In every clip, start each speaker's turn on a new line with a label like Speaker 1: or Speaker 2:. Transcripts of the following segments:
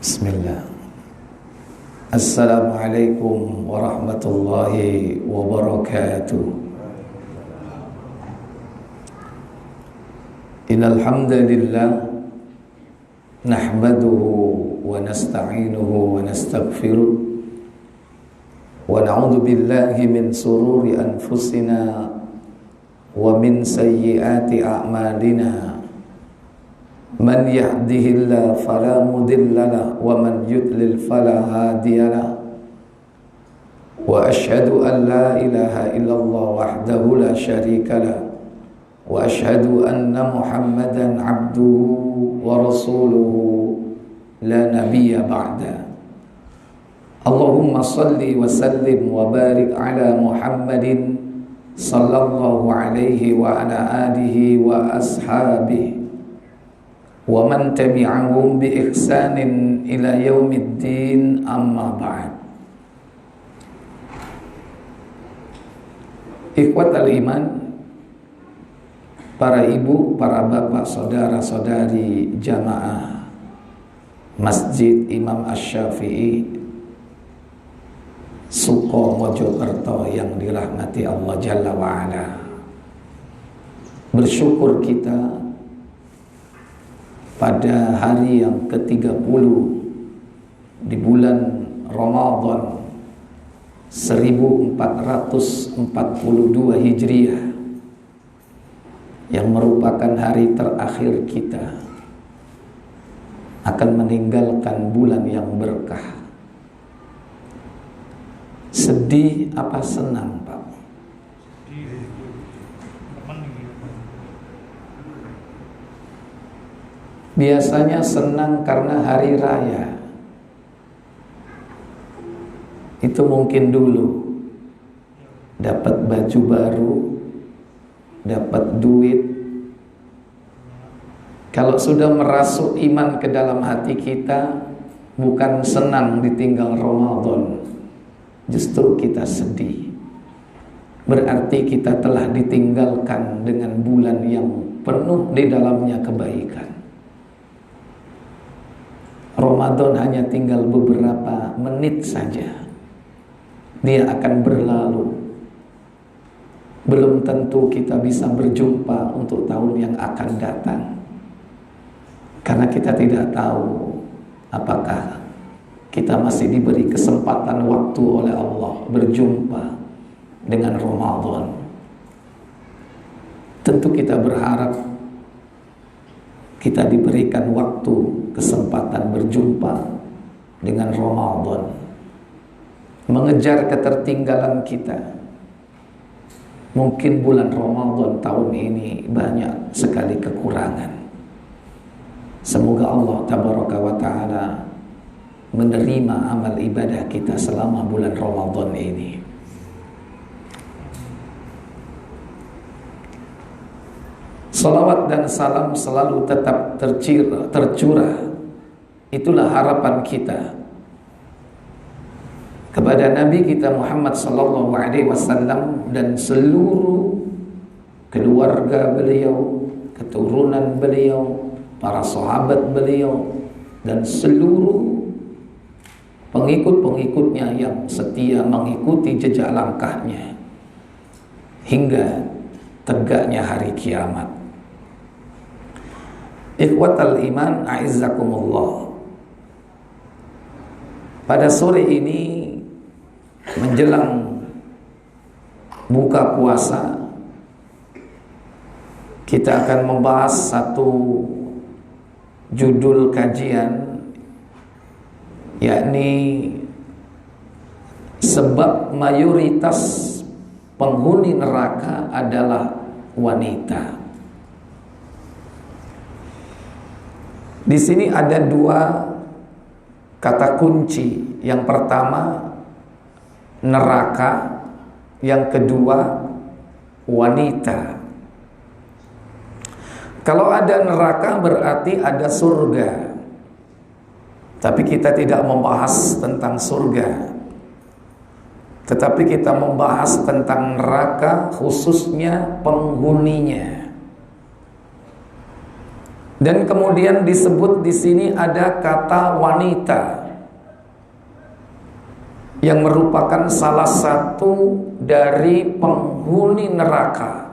Speaker 1: Bismillah. Assalamualaikum warahmatullahi wabarakatuh. Innal hamdalillah nahmaduhu wa nasta'inuhu wa nastaghfiruh wa na'udzu billahi min sururi anfusina wa min sayyiati a'malina. Man yahdihillahu fala mudilla lahu wa man yudlil fala hadiya lahu. Wa asyhadu an la ilaha illallah wahdahu la syarika lahu wa asyhadu anna Muhammadan abduhu wa rasuluhu la nabiyya ba'da. Allahumma salli wa sallim wa barik ala Muhammadin sallallahu alaihi wa ala alihi wa ashabihi wa man tabi'ahum bi ihsanin ila yaumiddin, amma ba'd. Ikhwatal iman, para ibu, para bapak, saudara-saudari jamaah Masjid Imam Asy-Syafi'i Suko Mojokerto yang dirahmati Allah Jalla wa'ala. Bersyukur kita pada hari yang ke-30 di bulan Ramadan 1442 Hijriah, yang merupakan hari terakhir kita akan meninggalkan bulan yang berkah. Sedih apa senang, Pak? Biasanya senang karena hari raya. Itu mungkin dulu dapat baju baru, dapat duit. Kalau sudah merasuk iman ke dalam hati kita, bukan senang ditinggal Ramadan, justru kita sedih. Berarti kita telah ditinggalkan dengan bulan yang penuh di dalamnya kebaikan. Ramadan hanya tinggal beberapa menit saja, dia akan berlalu. Belum tentu kita bisa berjumpa untuk tahun yang akan datang, karena kita tidak tahu apakah kita masih diberi kesempatan waktu oleh Allah berjumpa dengan Ramadan. Tentu kita berharap kita diberikan waktu, kesempatan berjumpa dengan Ramadan, mengejar ketertinggalan kita. Mungkin bulan Ramadan tahun ini banyak sekali kekurangan. Semoga Allah Tabaraka wa Ta'ala menerima amal ibadah kita selama bulan Ramadan ini. Salawat dan salam selalu tetap tercurah. Itulah harapan kita kepada Nabi kita Muhammad sallallahu alaihi wasallam dan seluruh keluarga beliau, keturunan beliau, para sahabat beliau, dan seluruh pengikut-pengikutnya yang setia mengikuti jejak langkahnya hingga tegaknya hari kiamat. Ikhwatal iman, a'izzakumullah. Pada sore ini menjelang buka puasa, kita akan membahas satu judul kajian, yakni sebab mayoritas penghuni neraka adalah wanita. Di sini ada dua kata kunci. Yang pertama neraka, yang kedua wanita. Kalau ada neraka berarti ada surga. Tapi kita tidak membahas tentang surga, tetapi kita membahas tentang neraka, khususnya penghuninya. Dan kemudian disebut di sini ada kata wanita yang merupakan salah satu dari penghuni neraka.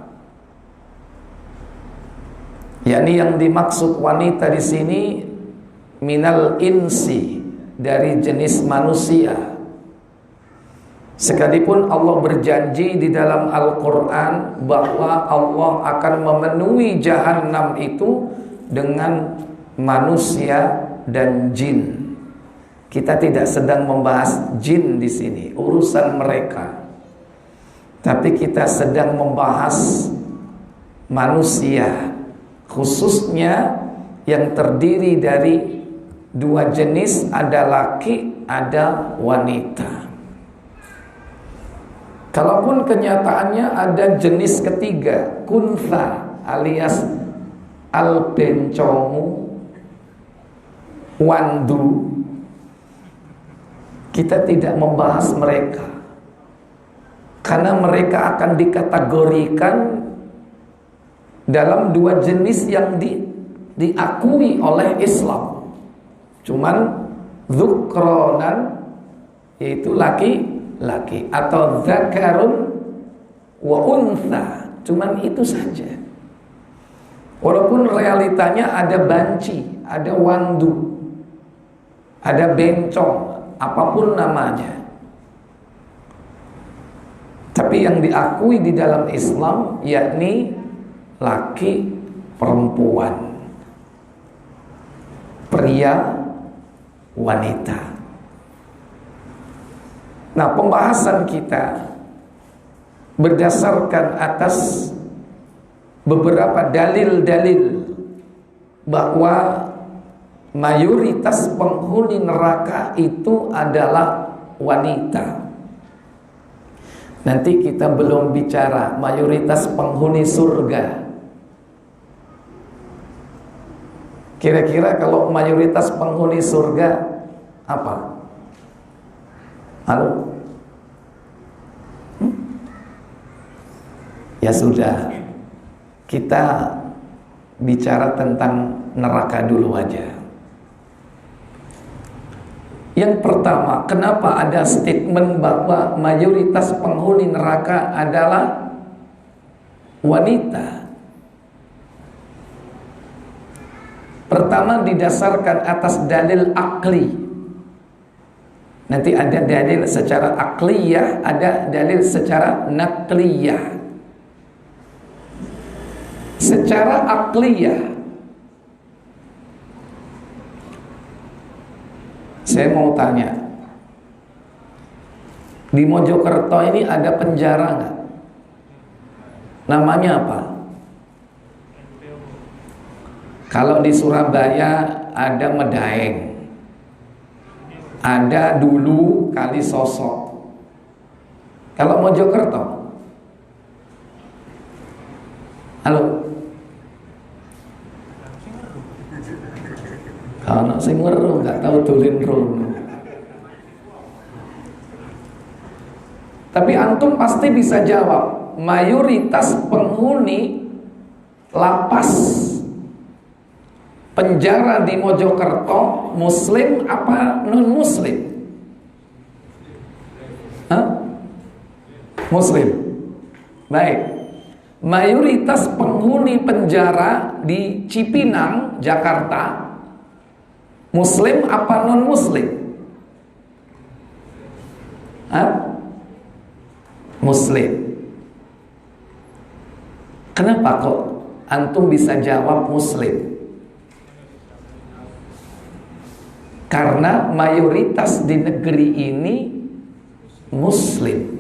Speaker 1: Yakni yang dimaksud wanita di sini minal insi, dari jenis manusia. Sekalipun Allah berjanji di dalam Al-Quran bahwa Allah akan memenuhi Jahannam itu dengan manusia dan jin. Kita tidak sedang membahas jin di sini, urusan mereka. Tapi kita sedang membahas manusia, khususnya yang terdiri dari dua jenis, ada laki, ada wanita. Kalaupun kenyataannya ada jenis ketiga, kuntha alias albencongu, wandu, kita tidak membahas mereka karena mereka akan dikategorikan dalam dua jenis yang diakui oleh Islam. Cuman dzukronan, yaitu laki-laki, atau dzakarun wa untha, cuman itu saja. Walaupun realitanya ada banci, ada wandu, ada bencong, apapun namanya. Tapi yang diakui di dalam Islam yakni laki, perempuan, pria, wanita. Nah, pembahasan kita berdasarkan atas beberapa dalil-dalil bahwa mayoritas penghuni neraka itu adalah wanita. Nanti kita belum bicara mayoritas penghuni surga. Kira-kira kalau mayoritas penghuni surga apa? Halo? Ya sudah, kita bicara tentang neraka dulu aja. Yang pertama, kenapa ada statement bahwa mayoritas penghuni neraka adalah wanita? Pertama, didasarkan atas dalil akli. Nanti ada dalil secara akliyah, ada dalil secara nakliyah. Secara akliyah, saya mau tanya, di Mojokerto ini ada penjara nggak? Namanya apa? Kalau di Surabaya ada Medaeng, ada dulu Kalisosok. Kalau Mojokerto, halo? Kalau sing weruh nggak tahu dolen rono. Tapi antum pasti bisa jawab, mayoritas penghuni lapas penjara di Mojokerto muslim apa non muslim? Hah? Muslim. Baik. Mayoritas penghuni penjara di Cipinang, Jakarta muslim apa non muslim? Hah? Muslim. Kenapa kok antum bisa jawab muslim? Karena mayoritas di negeri ini muslim,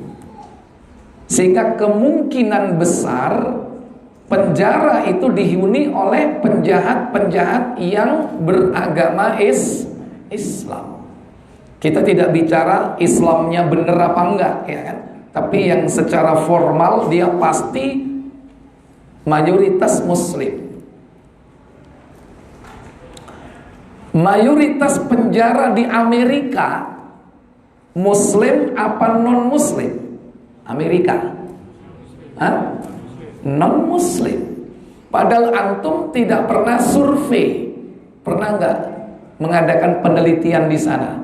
Speaker 1: sehingga kemungkinan besar penjara itu dihuni oleh penjahat-penjahat yang beragama Islam. Kita tidak bicara Islamnya benar apa enggak, ya kan? Tapi yang secara formal dia pasti mayoritas muslim. Mayoritas penjara di Amerika muslim apa non muslim? Amerika, non muslim. Padahal antum tidak pernah survei. Pernah nggak mengadakan penelitian di sana?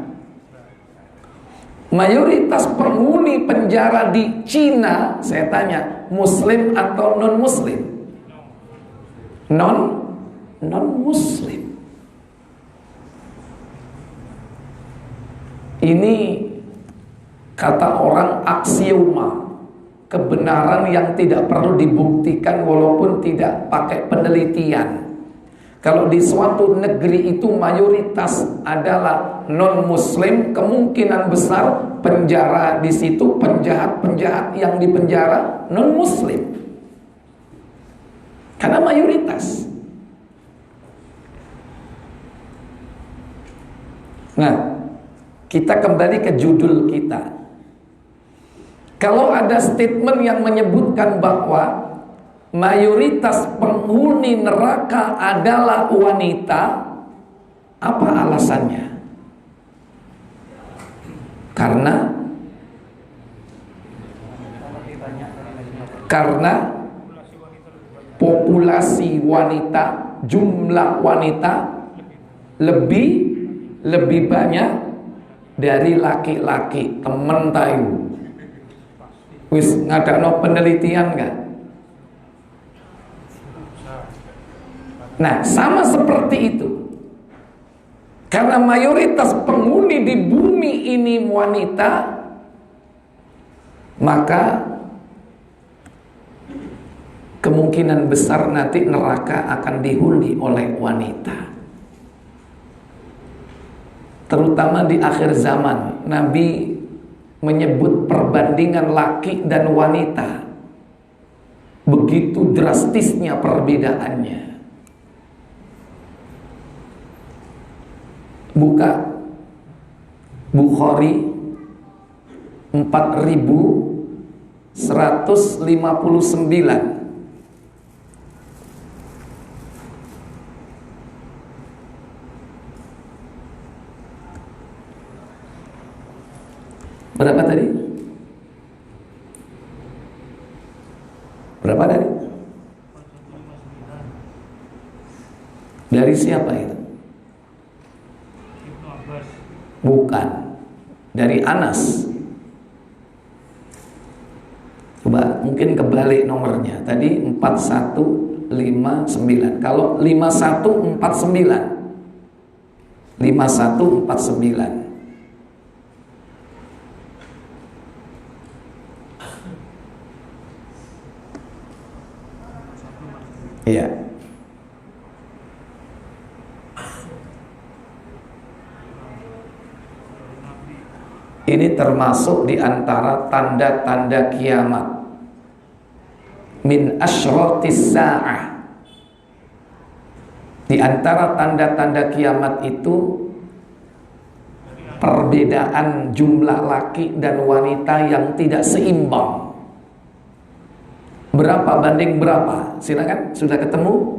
Speaker 1: Mayoritas penghuni penjara di Cina, saya tanya, muslim atau non-muslim? Non-muslim. Ini kata orang aksioma, kebenaran yang tidak perlu dibuktikan walaupun tidak pakai penelitian. Kalau di suatu negeri itu mayoritas adalah non-muslim, kemungkinan besar penjara di situ, penjahat-penjahat yang dipenjara non-muslim. Karena mayoritas. Nah, kita kembali ke judul kita. Kalau ada statement yang menyebutkan bahwa mayoritas penghuni neraka adalah wanita, apa alasannya? Karena populasi wanita, jumlah wanita lebih banyak dari laki-laki. Temen tahu wis ngadakno penelitian enggak? Nah, sama seperti itu. Karena mayoritas penghuni di bumi ini wanita, maka kemungkinan besar nanti neraka akan dihuni oleh wanita. Terutama di akhir zaman, Nabi menyebut perbandingan laki dan wanita. Begitu drastisnya perbedaannya. Buka Bukhari 4159. Berapa tadi? Berapa tadi? Dari siapa itu? Bukan. Dari Anas. Coba mungkin kebalik nomornya. Tadi 4159. Kalau 5149. 5149. Iya. Ini termasuk di antara tanda-tanda kiamat. Min asyratis sa'ah. Di antara tanda-tanda kiamat itu perbedaan jumlah laki dan wanita yang tidak seimbang. Berapa banding berapa? Silakan, sudah ketemu?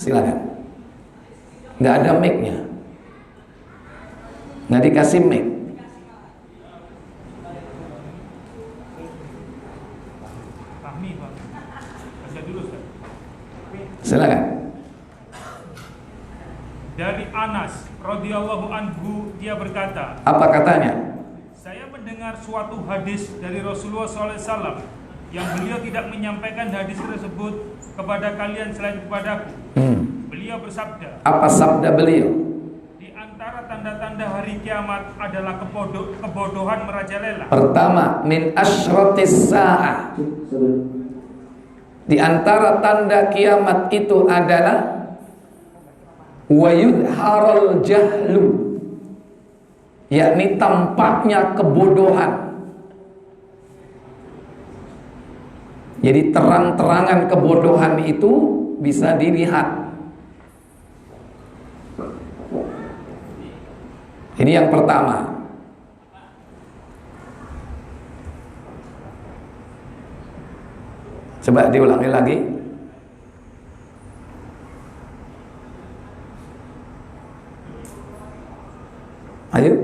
Speaker 1: Silakan. Nggak ada mic-nya. Nggak dikasih mic. Silakan.
Speaker 2: Dari Anas radhiyallahu anhu, dia berkata,
Speaker 1: apa katanya?
Speaker 2: Saya mendengar suatu hadis dari Rasulullah SAW yang beliau tidak menyampaikan hadis tersebut kepada kalian selain kepadaku. Beliau bersabda.
Speaker 1: Apa sabda beliau?
Speaker 2: Di antara tanda-tanda hari kiamat adalah kebodohan merajalela.
Speaker 1: Pertama, min asyratis sa'ah. Di antara tanda kiamat itu adalah wa yudharul jahlu, yakni tampaknya kebodohan. Jadi terang-terangan kebodohan itu bisa dilihat. Ini yang pertama. Coba diulangi lagi. Ayo.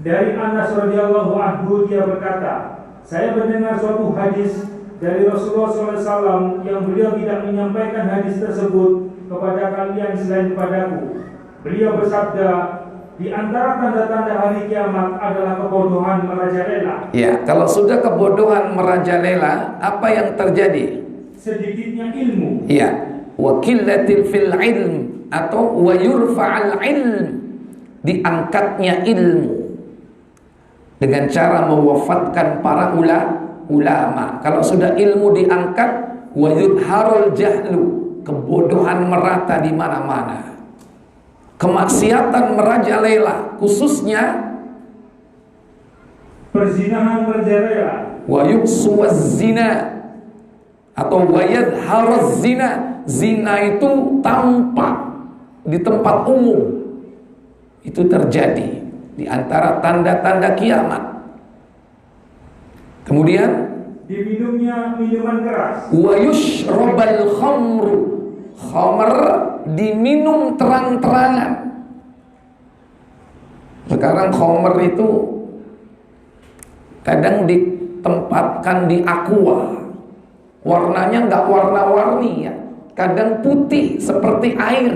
Speaker 2: Dari Anas radhiyallahu anhu, dia berkata, saya mendengar suatu hadis dari Rasulullah SAW yang beliau tidak menyampaikan hadis tersebut kepada kalian selain kepadaku. Beliau bersabda, di antara tanda-tanda hari kiamat adalah kebodohan merajalela.
Speaker 1: Ya, kalau sudah kebodohan merajalela, apa yang terjadi?
Speaker 2: Sedikitnya ilmu.
Speaker 1: Ya, wa qillatil fil ilm atau wa yurfa'al ilm, diangkatnya ilmu dengan cara mewafatkan para ulama. Kalau sudah ilmu diangkat, wa yudharul jahlu, kebodohan merata di mana-mana. Kemaksiatan merajalela, khususnya
Speaker 2: perzinahan merajalela.
Speaker 1: Wa yuqsuwaz zina atau wa yadharuz zina. Zina itu tampak di tempat umum. Itu terjadi di antara tanda-tanda kiamat. Kemudian
Speaker 2: diminumnya minuman keras.
Speaker 1: Wa yushrabal khamru, khamr diminum terang-terangan. Sekarang khamr itu kadang ditempatkan di aqua, warnanya nggak warna-warni ya, kadang putih seperti air.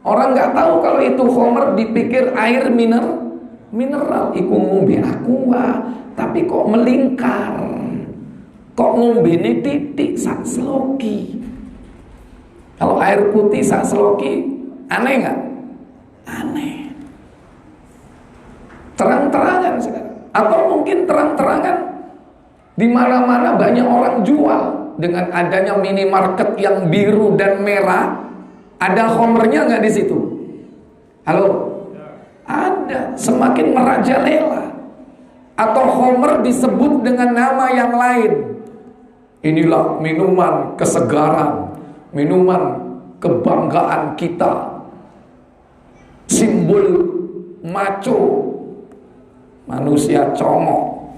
Speaker 1: Orang nggak tahu kalau itu khamr, dipikir air mineral. Iku ngombe aqua, tapi kok melingkar, kok ngombe ini titik sak seloki. Kalau air putih sak seloki, aneh nggak? Aneh. Terang-terangan sekarang. Atau mungkin terang-terangan di mana-mana banyak orang jual. Dengan adanya minimarket yang biru dan merah, ada khamrnya nggak di situ? Halo? Ada. Semakin merajalela. Atau khamr disebut dengan nama yang lain. Inilah minuman kesegaran, minuman kebanggaan kita, simbol maco, manusia comok.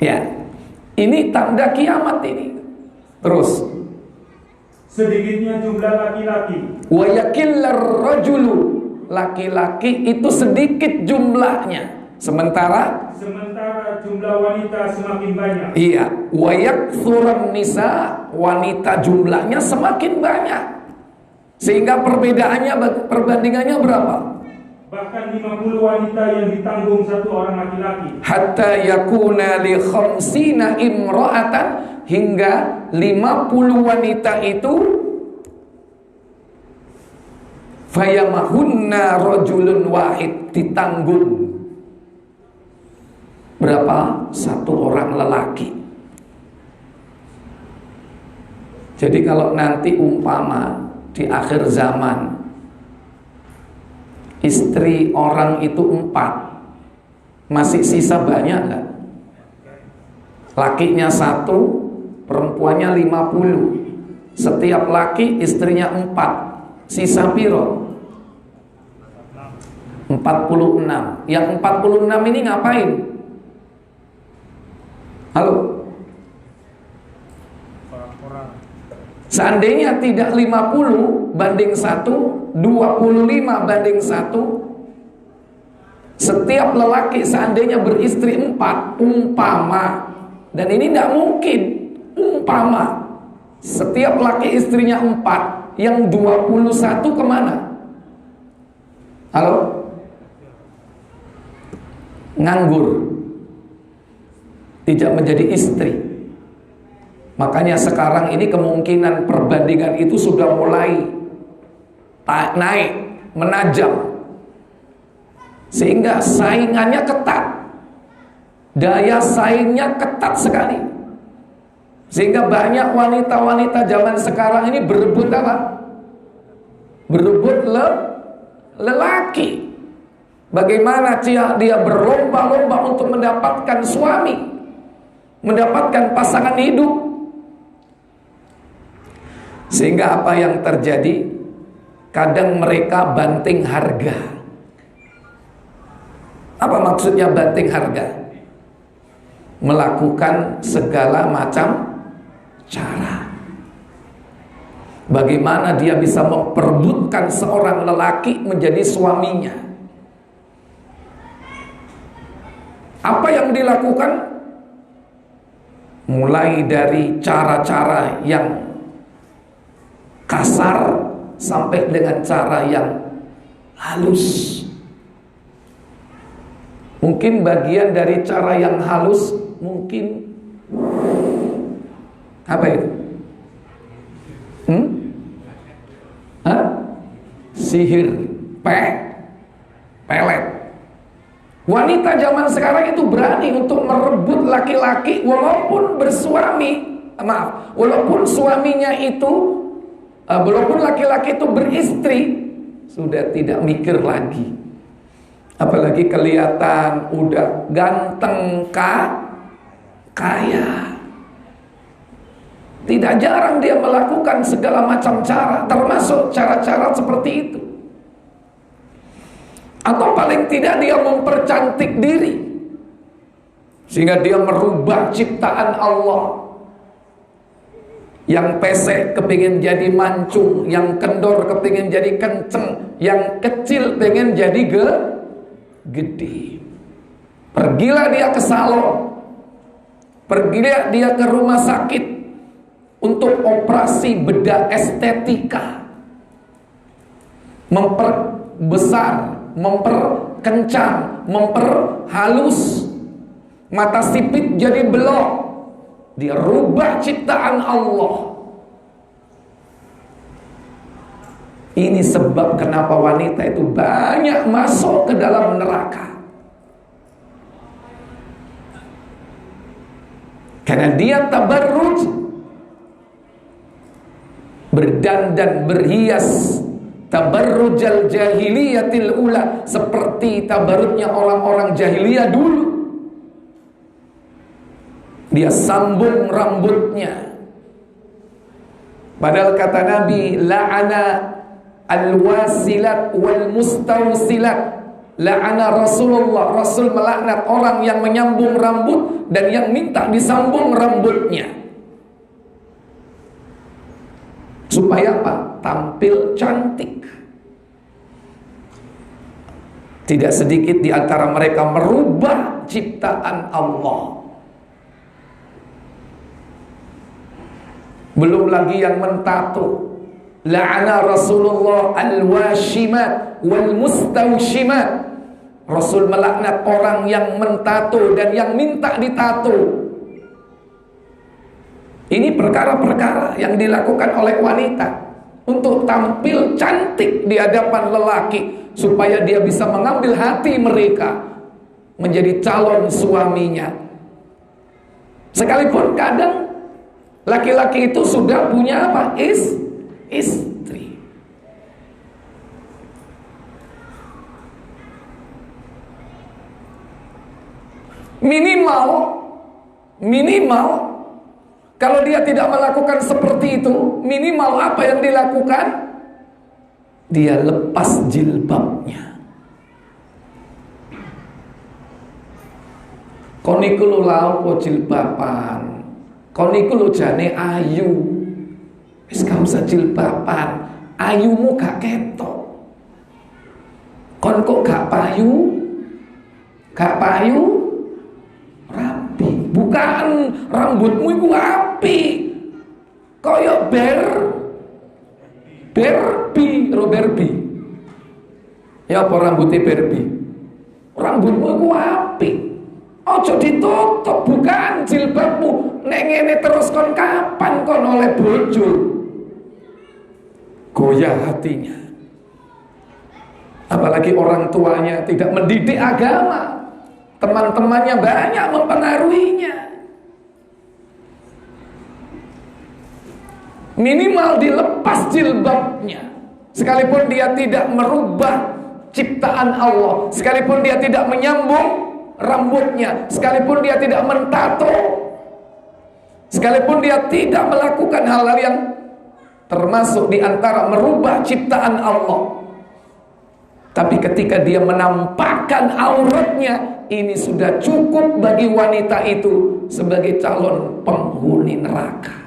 Speaker 1: Ya, ini tanda kiamat ini. Terus,
Speaker 2: sedikitnya jumlah laki-laki.
Speaker 1: Wa yakillar rajulu, laki-laki itu sedikit jumlahnya, sementara
Speaker 2: jumlah wanita semakin banyak.
Speaker 1: Iya, wa yakthurun nisa, wanita jumlahnya semakin banyak. Sehingga perbandingannya berapa?
Speaker 2: Bahkan 50 wanita yang ditanggung satu orang laki-laki.
Speaker 1: Hatta yakuna li khamsina imra'atan, hingga 50 wanita itu fayamahunna rajulun wahid, ditanggung berapa? Satu orang lelaki. Jadi kalau nanti umpama di akhir zaman istri orang itu 4, masih sisa banyak nggak? Lakinya 1, perempuannya 50. Setiap laki istrinya 4, sisa piro? 46. Yang 46 ini ngapain? Halo? Seandainya tidak 50 banding 1, 25 banding 1, setiap lelaki seandainya beristri 4, umpama, dan ini tidak mungkin, umpama setiap laki istrinya 4, yang 21 kemana? Halo? Nganggur, tidak menjadi istri. Makanya sekarang ini kemungkinan perbandingan itu sudah mulai naik, menajam, sehingga saingannya ketat, daya saingnya ketat sekali, sehingga banyak wanita-wanita zaman sekarang ini berebut apa? Berebut lelaki. Bagaimana dia berlomba-lomba untuk mendapatkan suami, mendapatkan pasangan hidup. Sehingga apa yang terjadi? Kadang mereka banting harga. Apa maksudnya banting harga? Melakukan segala macam cara. Bagaimana dia bisa memperebutkan seorang lelaki menjadi suaminya? Apa yang dilakukan? mulai dari cara-cara yang kasar sampai dengan cara yang halus. Mungkin bagian dari cara yang halus mungkin apa itu? Sihir, pelet. Wanita zaman sekarang itu berani untuk merebut laki-laki walaupun walaupun suaminya itu, walaupun laki-laki itu beristri, sudah tidak mikir lagi. Apalagi kelihatan udah ganteng, kaya. Tidak jarang dia melakukan segala macam cara, termasuk cara-cara seperti itu. Atau paling tidak dia mempercantik diri, sehingga dia merubah ciptaan Allah. Yang pesek kepingin jadi mancung, yang kendor kepingin jadi kenceng, yang kecil pengen jadi gede. Pergilah dia ke salon, pergilah dia ke rumah sakit untuk operasi bedah estetika, memperbesar, memperkencang, memperhalus, mata sipit jadi belok. Dia rubah ciptaan Allah. Ini sebab kenapa wanita itu banyak masuk ke dalam neraka. Karena dia tabarruj, berdandan, berhias, tabarrujal jahiliyatil ula, seperti tabarrujnya orang-orang jahiliyah dulu. Dia sambung rambutnya. Padahal kata Nabi, la'ana al-wasilat wal mustawsilat. La'ana Rasulullah, Rasul melaknat orang yang menyambung rambut dan yang minta disambung rambutnya. Supaya apa? Tampil cantik. Tidak sedikit di antara mereka merubah ciptaan Allah. Belum lagi yang mentato. La'ana Rasulullah al-washimat wal mustawshimat. Rasul melaknat orang yang mentato dan yang minta ditato. Ini perkara-perkara yang dilakukan oleh wanita untuk tampil cantik di hadapan lelaki, supaya dia bisa mengambil hati mereka menjadi calon suaminya. Sekalipun kadang laki-laki itu sudah punya apa? Istri. Minimal kalau dia tidak melakukan seperti itu, minimal apa yang dilakukan? Dia lepas jilbabnya. Koniku lu laupo jilbaban. Koniku lu jane ayu. Wis gak usah jilbaban. Ayumu gak ketok. Kon kok gak payu? Gak payu? Rapi. Bukan, rambutmu iku api. Kaya Barbie. Ya apa rambutnya Barbie? Rambutmu iku api. Ojo ditutup, bukan jilbabmu. Nek ngene terus kon kapan kon oleh bojo? Goyah hatinya. Apalagi orang tuanya tidak mendidik agama. Teman-temannya banyak mempengaruhinya. Minimal dilepas jilbabnya. Sekalipun dia tidak merubah ciptaan Allah, sekalipun dia tidak menyambung rambutnya, sekalipun dia tidak mentato, sekalipun dia tidak melakukan hal-hal yang termasuk di antara merubah ciptaan Allah, tapi ketika dia menampakkan auratnya, ini sudah cukup bagi wanita itu sebagai calon penghuni neraka.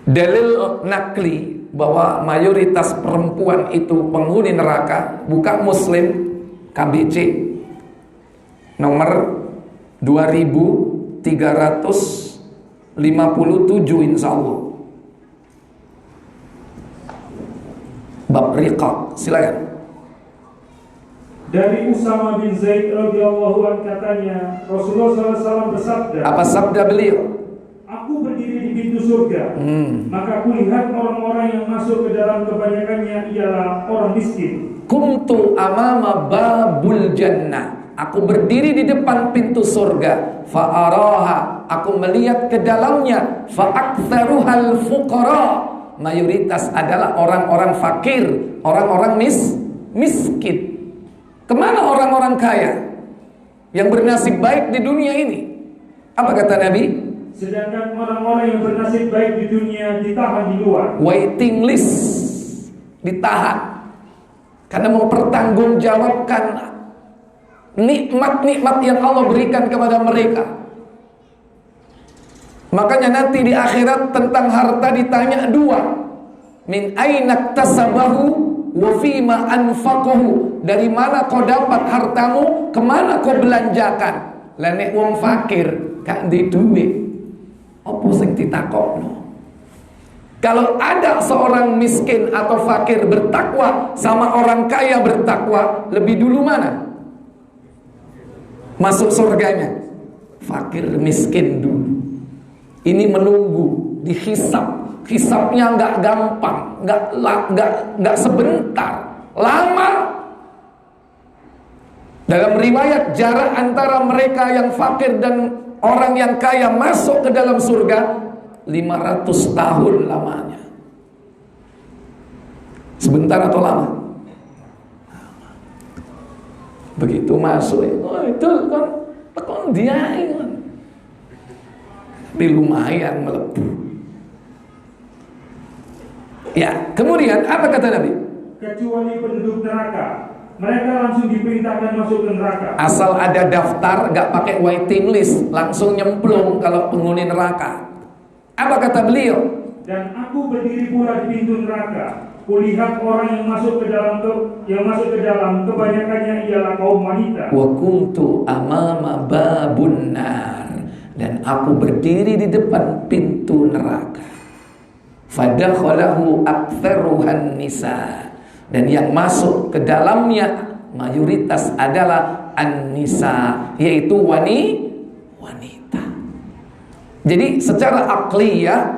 Speaker 1: Dalil nakli bahwa mayoritas perempuan itu penghuni neraka, buka Muslim KBC nomor 2357 insyaallah. Bab riqaq, silakan.
Speaker 2: Dari Usama bin Zaid radhiyallahu anhu katanya, Rasulullah SAW bersabda.
Speaker 1: Apa sabda beliau?
Speaker 2: Aku berdiri di pintu surga, maka kulihat orang-orang yang masuk ke dalam kebanyakannya ialah orang miskin.
Speaker 1: Kuntu amama babul jannah. Aku berdiri di depan pintu surga. Fa'araha. Aku melihat ke dalamnya. Fa'aktsaruhal fuqara. Mayoritas adalah orang-orang fakir, orang-orang miskin. Kemana orang-orang kaya yang bernasib baik di dunia ini? Apa kata Nabi?
Speaker 2: Sedangkan orang-orang yang bernasib baik di dunia ditahan di luar.
Speaker 1: Waiting list, ditahan. Karena mempertanggungjawabkan nikmat-nikmat yang Allah berikan kepada mereka. Makanya nanti di akhirat tentang harta ditanya dua. Min aina tasabahu wa fima anfaqahu. Dari mana kau dapat hartamu, kemana kau belanjakan? Lah nek wong fakir gak ndek duit, apa sing ditakokno? Kalau ada seorang miskin atau fakir bertakwa sama orang kaya bertakwa, lebih dulu mana masuk surganya? Fakir miskin dulu. Ini menunggu dihisab. Hisabnya nggak gampang, nggak sebentar, lama. Dalam riwayat jarak antara mereka yang fakir dan orang yang kaya masuk ke dalam surga 500 tahun lamanya. Sebentar atau lama? Begitu masuk, oh itu kan dia kan. Tapi lumayan melepuh. Ya, kemudian apa kata Nabi?
Speaker 2: Kecuali penduduk neraka, mereka langsung diperintahkan masuk ke neraka. Asal
Speaker 1: ada daftar, gak pakai waiting list, langsung nyemplung kalau penghuni neraka. Apa kata beliau?
Speaker 2: Dan aku berdiri pula di pintu neraka. Kulihat orang yang masuk ke dalam kebanyakannya ialah kaum wanita.
Speaker 1: Wa kuntu amama babun nar. Dan aku berdiri di depan pintu neraka. Fadakhalahu aktsaruhan nisa. Dan yang masuk ke dalamnya mayoritas adalah an-nisa, yaitu wanita. Jadi secara akliyah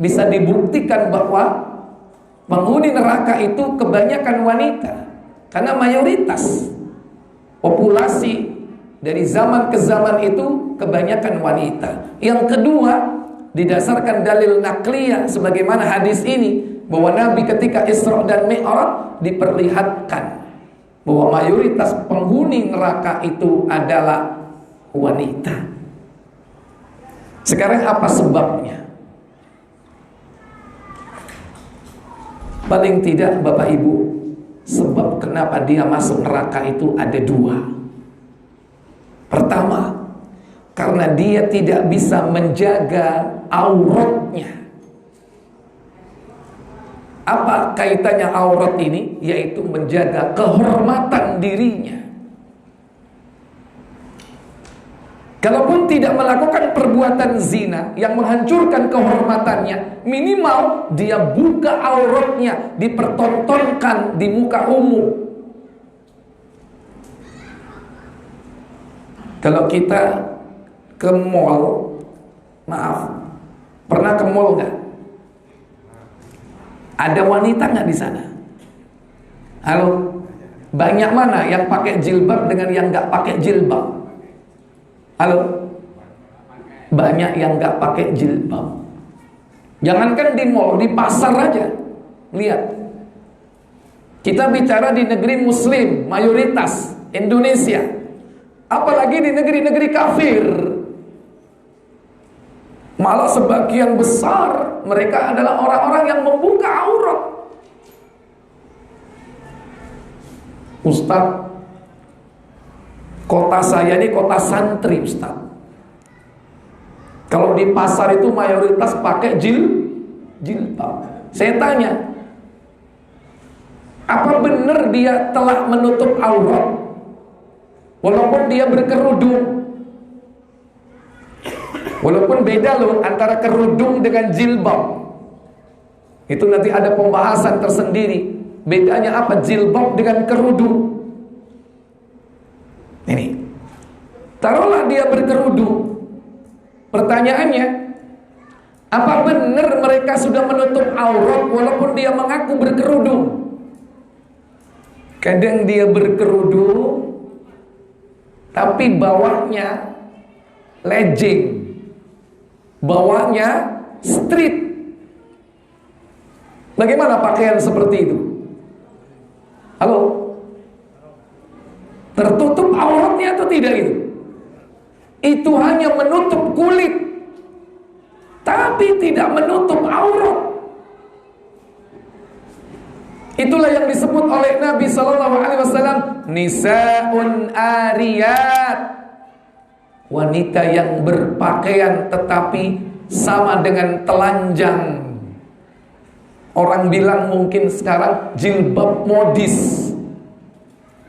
Speaker 1: bisa dibuktikan bahwa penghuni neraka itu kebanyakan wanita. Karena mayoritas populasi dari zaman ke zaman itu kebanyakan wanita. Yang kedua, didasarkan dalil nakliyah sebagaimana hadis ini, bahwa Nabi ketika Isra dan Mi'raj diperlihatkan bahwa mayoritas penghuni neraka itu adalah wanita. Sekarang apa sebabnya? Paling tidak Bapak Ibu, sebab kenapa dia masuk neraka itu ada dua. Pertama, karena dia tidak bisa menjaga auratnya. Apa kaitannya aurat ini? Yaitu menjaga kehormatan dirinya. Kalaupun tidak melakukan perbuatan zina yang menghancurkan kehormatannya, minimal dia buka auratnya, dipertontonkan di muka umum. Kalau kita ke mall, maaf, pernah ke mall nggak? Ada wanita nggak di sana? Halo, banyak mana yang pakai jilbab dengan yang nggak pakai jilbab? Halo, banyak yang nggak pakai jilbab. Jangankan di mall, di pasar aja. Lihat, kita bicara di negeri Muslim, mayoritas Indonesia. Apalagi di negeri-negeri kafir. Malah sebagian besar mereka adalah orang-orang yang membuka aurat. Ustaz, kota saya ini kota santri, Ustaz. Kalau di pasar itu mayoritas pakai jilbab. Saya tanya, apa benar dia telah menutup aurat? walaupun dia berkerudung. Walaupun beda loh antara kerudung dengan jilbab. Itu nanti ada pembahasan tersendiri. Bedanya apa jilbab dengan kerudung? Ini. Taruhlah dia berkerudung. Pertanyaannya, apa benar mereka sudah menutup aurat walaupun dia mengaku berkerudung? Kadang dia berkerudung tapi bawahnya legging, bawahnya street. Bagaimana pakaian seperti itu? Halo? Tertutup auratnya atau tidak itu? Itu hanya menutup kulit, tapi tidak menutup aurat. Itulah yang disebut oleh Nabi SAW, nisaun ariyat, wanita yang berpakaian tetapi sama dengan telanjang. Orang bilang mungkin sekarang jilbab modis,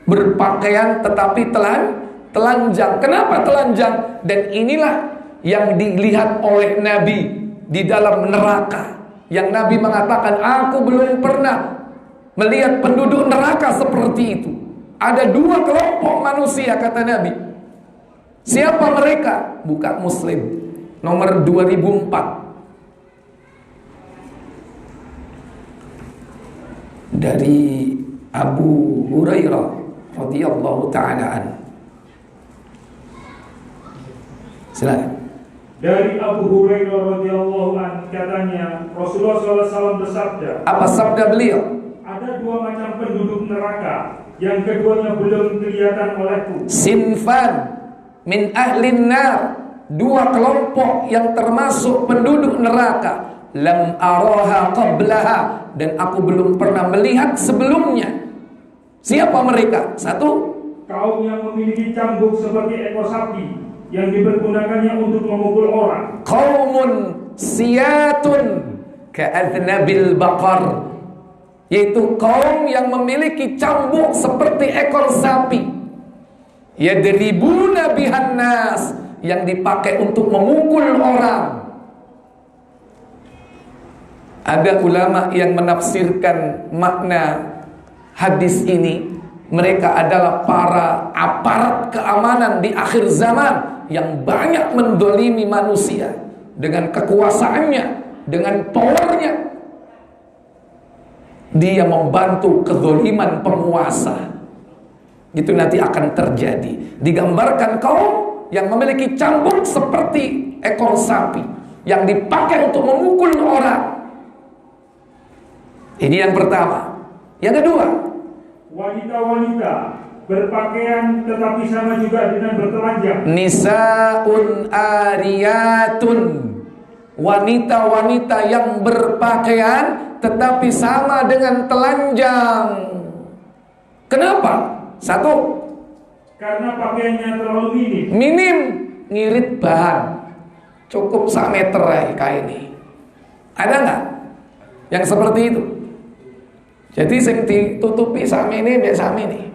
Speaker 1: berpakaian tetapi telanjang. Kenapa telanjang? Dan inilah yang dilihat oleh Nabi di dalam neraka. Yang Nabi mengatakan, aku belum pernah melihat penduduk neraka seperti itu. Ada dua kelompok manusia, kata Nabi. Siapa mereka? Buka Muslim nomor 2004. Dari Abu Hurairah radhiyallahu ta'ala an. Silakan.
Speaker 2: Dari Abu Hurairah radhiyallahu an katanya, Rasulullah SAW bersabda.
Speaker 1: Apa sabda beliau?
Speaker 2: Ada dua macam penduduk neraka, yang keduanya belum kelihatan olehku.
Speaker 1: Sinfan min ahlin nar, dua kelompok yang termasuk penduduk neraka. Lam araha qablaha, dan aku belum pernah melihat sebelumnya. Siapa mereka? Satu,
Speaker 2: kaum yang memiliki cambuk seperti ekor sapi yang dipergunakannya untuk memukul orang.
Speaker 1: Qaumun siyatun ka'adnabil baqar, yaitu kaum yang memiliki cambuk seperti ekor sapi. Yadribuna bihan nas, yang dipakai untuk memukul orang. Ada ulama yang menafsirkan makna hadis ini, mereka adalah para aparat keamanan di akhir zaman yang banyak mendolimi manusia dengan kekuasaannya, dengan powernya. Dia membantu kezaliman penguasa. Itu nanti akan terjadi. Digambarkan kaum yang memiliki cambuk seperti ekor sapi yang dipakai untuk memukul orang. Ini yang pertama. Yang kedua,
Speaker 2: wanita-wanita berpakaian tetapi sama juga dengan bertelanjang.
Speaker 1: nisaun ariyatun, wanita-wanita yang berpakaian tetapi sama dengan telanjang. Kenapa? Satu,
Speaker 2: karena pakaiannya terlalu minim.
Speaker 1: Minim, ngirit bahan, cukup 1 meter kayak ini. Ada nggak yang seperti itu? Jadi sing ditutupi sami ini, biasa sami ini.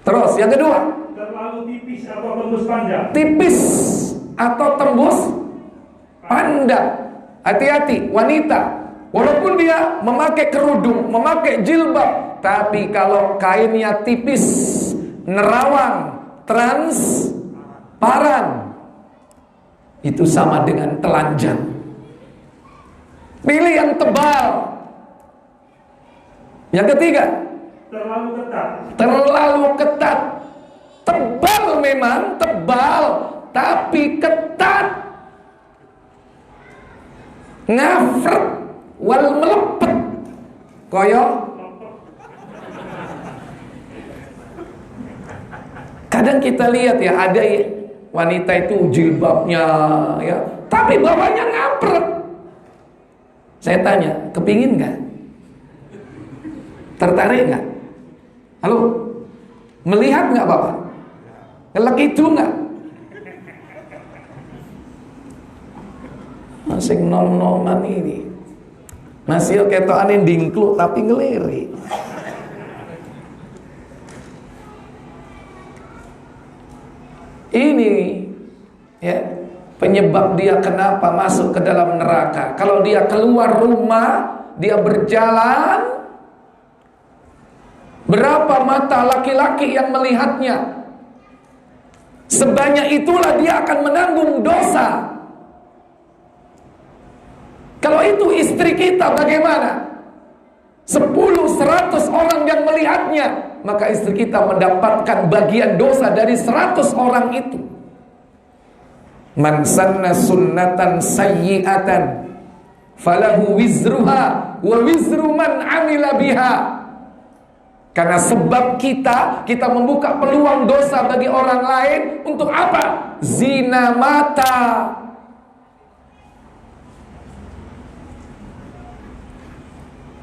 Speaker 1: Terus yang kedua,
Speaker 2: terlalu tipis atau tembus pandang.
Speaker 1: Tipis atau tembus pandang. Hati-hati wanita, walaupun dia memakai kerudung, memakai jilbab, tapi kalau kainnya tipis, nerawang, transparan, itu sama dengan telanjang. Pilih yang tebal. Yang ketiga,
Speaker 2: terlalu ketat.
Speaker 1: Terlalu ketat. Tebal memang, tebal, tapi ketat. Ngafret wal melepet. Koyo. Kadang kita lihat ya, ada wanita itu jilbabnya ya, tapi bawahnya ngapret. Saya tanya, kepingin gak? Tertarik nggak? Halo? Melihat nggak Bapak? Ngelek itu nggak? Masih nom-noman ini. Masih ketokan dingkluk tapi ngeliri. Ini ya penyebab dia kenapa masuk ke dalam neraka. Kalau dia keluar rumah, dia berjalan, berapa mata laki-laki yang melihatnya, sebanyak itulah dia akan menanggung dosa. Kalau itu istri kita bagaimana? 10, 100 orang yang melihatnya, maka istri kita mendapatkan bagian dosa dari 100 orang itu. Man sanna sunnatan sayyi'atan falahu wizruha wa wizru man amila biha. Karena sebab kita membuka peluang dosa bagi orang lain untuk apa? Zina mata.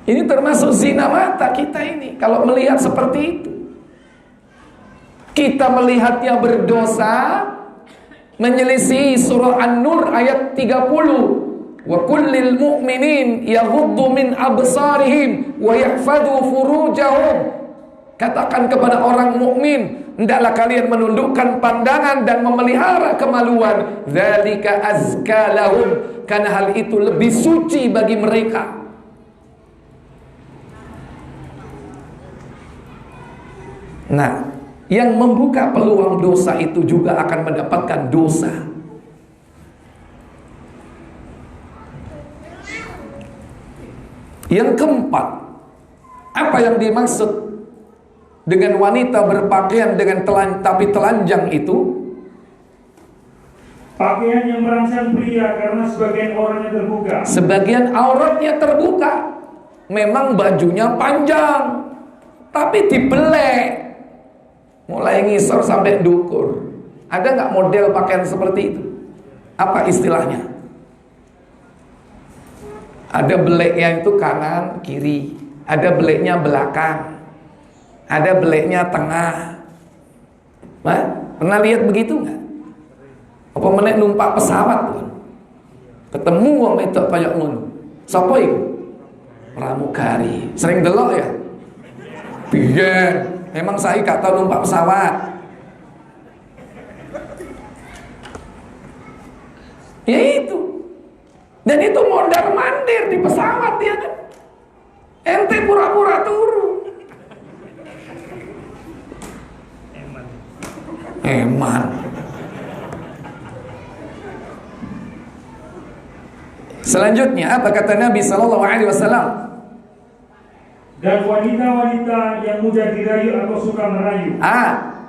Speaker 1: Ini termasuk zina mata kita ini. Kalau melihat seperti itu, kita melihatnya berdosa, menyelisih surah An-Nur ayat 30. Wa kullil mu'minin yaghuddu min absarihim wa yahfadhu furujahum. Katakan kepada orang mukmin, hendaklah kalian menundukkan pandangan dan memelihara kemaluan. Dzalika azka lahum, karena hal itu lebih suci bagi mereka. Nah, yang membuka peluang dosa itu juga akan mendapatkan dosa. Yang keempat, apa yang dimaksud dengan wanita berpakaian dengan tapi telanjang itu?
Speaker 2: Pakaian yang merangsang pria karena sebagian auratnya terbuka.
Speaker 1: Sebagian auratnya terbuka. Memang bajunya panjang, tapi dibelek. Mulai ngisor sampai dukur. Ada nggak model pakaian seperti itu? Apa istilahnya? Ada beleknya itu kanan, kiri. Ada beleknya belakang. Ada beleknya tengah. Nah, pernah lihat begitu nggak? Apa menek numpak pesawat tuh? Ketemu wong wedok kaya ngono. Sapa iku? Pramugari. Sering delok ya? Biyen. Memang saya gak tahu numpak pesawat. Ya itu. Dan itu mondar mandir di pesawat ya kan. Ente pura-pura turu. Eman. Selanjutnya apa kata Nabi sallallahu alaihi wasallam?
Speaker 2: Dan wanita-wanita yang mudah dirayu atau suka merayu.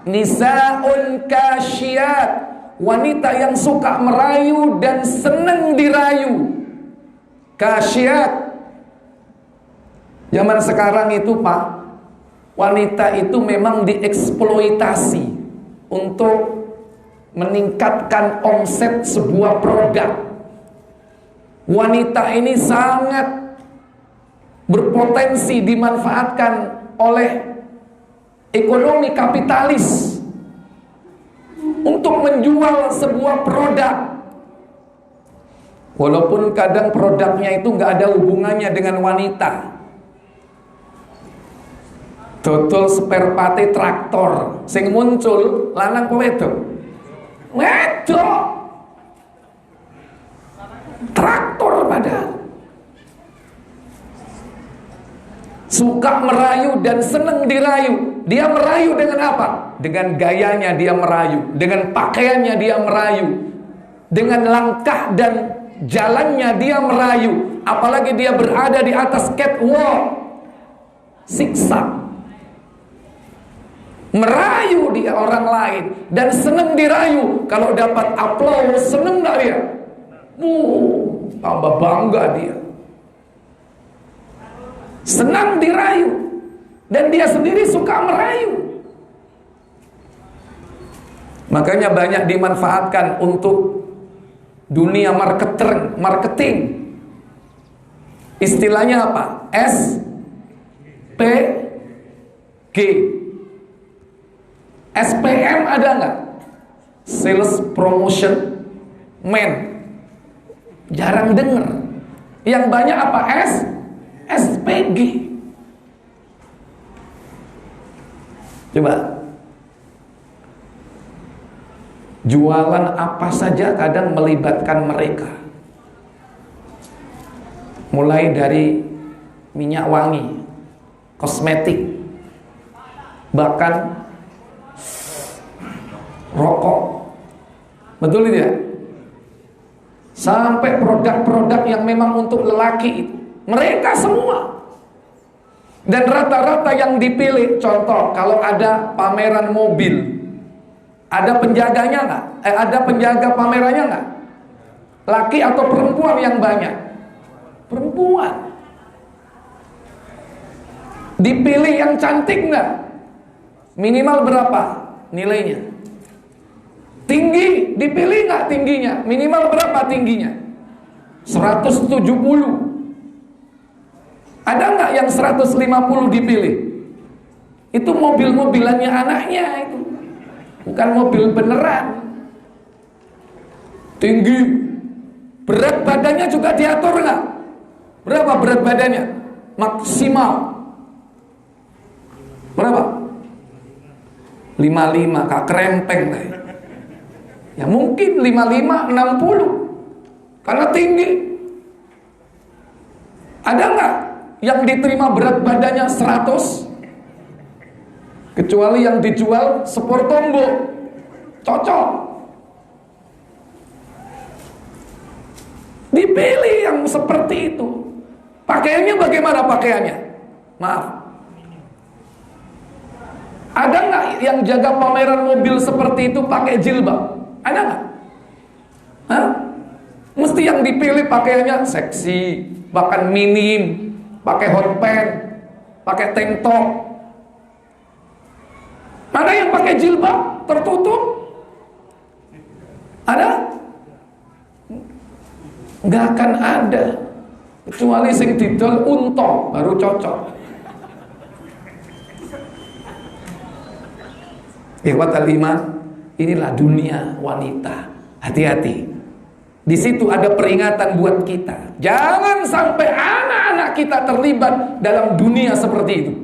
Speaker 1: Nisaun kasyat, wanita yang suka merayu dan senang dirayu. Kasyat. Zaman sekarang itu Pak, wanita itu memang dieksploitasi untuk meningkatkan omset sebuah produk. Wanita ini sangat berpotensi dimanfaatkan oleh ekonomi kapitalis untuk menjual sebuah produk, walaupun kadang produknya itu nggak ada hubungannya dengan wanita. Dodol spare part traktor, sing muncul lanang apa wedok? Wedok. Traktor padahal. Suka merayu dan senang dirayu. Dia merayu dengan apa? Dengan gayanya dia merayu, dengan pakaiannya dia merayu, dengan langkah dan jalannya dia merayu. Apalagi dia berada di atas catwalk, siksa. Merayu dia orang lain dan senang dirayu. Kalau dapat aplaus, senang gak dia? Tambah bangga dia. Senang dirayu. Dan dia sendiri suka merayu. Makanya banyak dimanfaatkan untuk dunia marketing. Istilahnya apa? SPG. SPM ada nggak? Sales Promotion Man. Jarang dengar. Yang banyak apa? SPG. Coba. Jualan apa saja kadang melibatkan mereka. Mulai dari minyak wangi, kosmetik, bahkan rokok. Betul tidak? Sampai produk-produk yang memang untuk lelaki itu, mereka semua. Dan rata-rata yang dipilih, contoh kalau ada pameran mobil, ada penjaganya nggak? Ada penjaga pamerannya nggak? Laki atau perempuan yang banyak? Perempuan. Dipilih yang cantik nggak? Minimal berapa nilainya? Tinggi, dipilih nggak tingginya? Minimal berapa tingginya? 170. Ada nggak yang 150 dipilih? Itu mobil-mobilannya anaknya itu, bukan mobil beneran. Tinggi, berat badannya juga diatur nggak? Berapa berat badannya? Maksimal berapa? 55, kak krempeng lah. Ya mungkin 55, 60 karena tinggi. Ada nggak yang diterima berat badannya 100? Kecuali yang dijual Sportombo, cocok. Dipilih yang seperti itu. Pakaiannya bagaimana pakaiannya? Maaf. Ada nggak yang jaga pameran mobil seperti itu pakai jilbab? Ada nggak? Hah? Mesti yang dipilih pakaiannya seksi, bahkan minim, pakai hot pants, pakai tank top. Ada yang pakai jilbab tertutup? Ada? Nggak akan ada, kecuali sing didol unta baru cocok. Ikhwatal iman, inilah dunia wanita. Hati-hati. Di situ ada peringatan buat kita. Jangan sampai anak-anak kita terlibat dalam dunia seperti itu.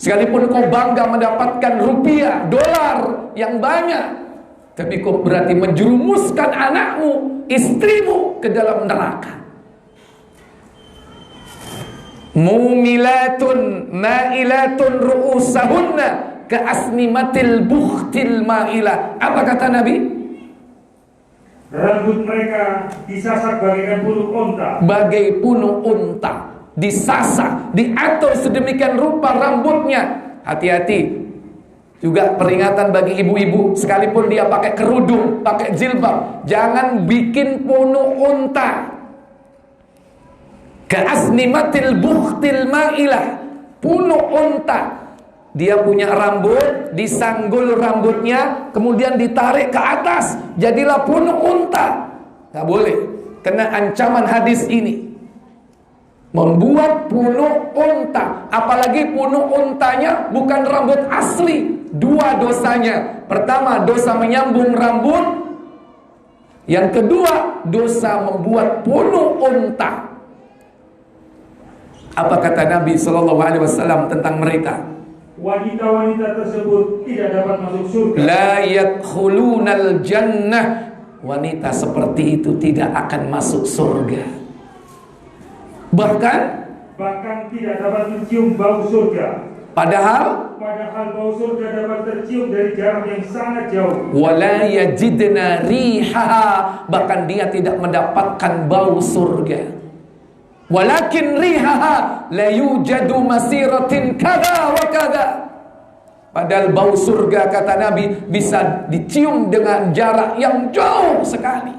Speaker 1: Sekalipun kau bangga mendapatkan rupiah, dolar yang banyak, tapi kau berarti menjerumuskan anakmu, istrimu ke dalam neraka. Mumilatun ma'ilatun ru'usahunna ka'asnimatil bukhtil ma'ilah. Apa kata Nabi?
Speaker 2: Rambut mereka disasak bagaikan punuk unta. Bagai
Speaker 1: punuk unta, disasak, diatur sedemikian rupa rambutnya. Hati-hati. Juga peringatan bagi ibu-ibu, sekalipun dia pakai kerudung, pakai jilbab, jangan bikin punuk unta. Ka'asnimatil bukhtil ma'ilah, punuk unta. Dia punya rambut, disanggul rambutnya, kemudian ditarik ke atas, jadilah punuk unta. Gak boleh, kena ancaman hadis ini. Membuat punuk unta, apalagi punuk untanya bukan rambut asli. Dua dosanya. Pertama, dosa menyambung rambut. Yang kedua, dosa membuat punuk unta. Apa kata Nabi SAW tentang mereka?
Speaker 2: Wanita-wanita tersebut tidak dapat masuk surga.
Speaker 1: La yadkhulunal jannah. Wanita seperti itu tidak akan masuk surga. Bahkan
Speaker 2: tidak dapat mencium bau surga.
Speaker 1: Padahal
Speaker 2: bau surga dapat tercium dari jarak yang sangat jauh.
Speaker 1: Wala yajidna rihaha. Bahkan dia tidak mendapatkan bau surga. Walakin rihaha la yujadu masiratin kada wa kada. Padahal bau surga, kata Nabi, bisa dicium dengan jarak yang jauh sekali.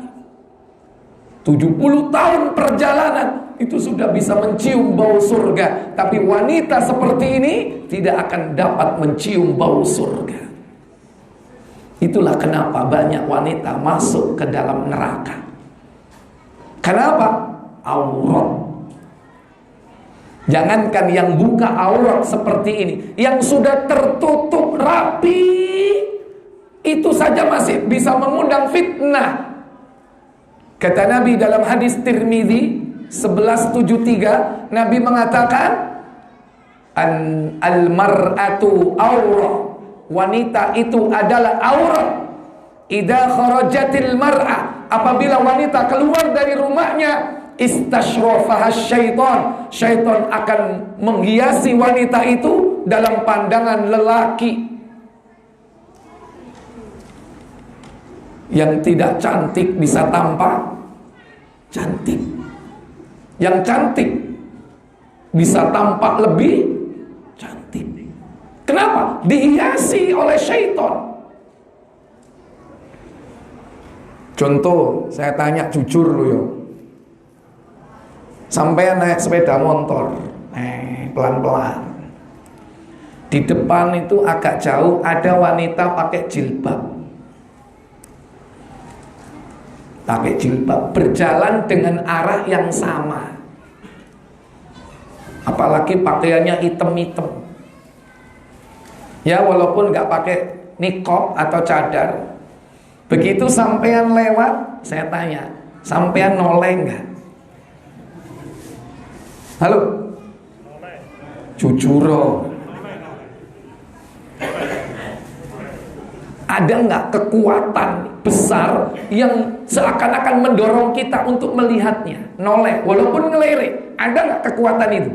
Speaker 1: 70 tahun perjalanan itu sudah bisa mencium bau surga. Tapi wanita seperti ini tidak akan dapat mencium bau surga. Itulah kenapa banyak wanita masuk ke dalam neraka. Kenapa? Aurat. Jangankan yang buka aurat seperti ini, yang sudah tertutup rapi, itu saja masih bisa mengundang fitnah. Kata Nabi dalam hadis Tirmidzi 1173, Nabi mengatakan, al-mar'atu aurah, wanita itu adalah aurat. idza kharajatil mar'ah, apabila wanita keluar dari rumahnya, istashrafaha syaitan, syaitan akan menghiasi wanita itu dalam pandangan lelaki. Yang tidak cantik bisa tampak cantik, yang cantik bisa tampak lebih cantik. Kenapa? Dihiasi oleh syaitan. Contoh, saya tanya jujur lo yo. Sampai naik sepeda motor, pelan-pelan. Di depan itu agak jauh ada wanita pakai jilbab. Pakai jilbab, berjalan dengan arah yang sama. Apalagi pakaiannya hitam-hitam. Ya walaupun nggak pakai niqab atau cadar. Begitu sampean lewat, saya tanya, sampean noleh nggak? Halo? Jujuro. Ada nggak kekuatan besar yang seakan-akan mendorong kita untuk melihatnya? Noleh, walaupun ngelirik. Ada nggak kekuatan itu?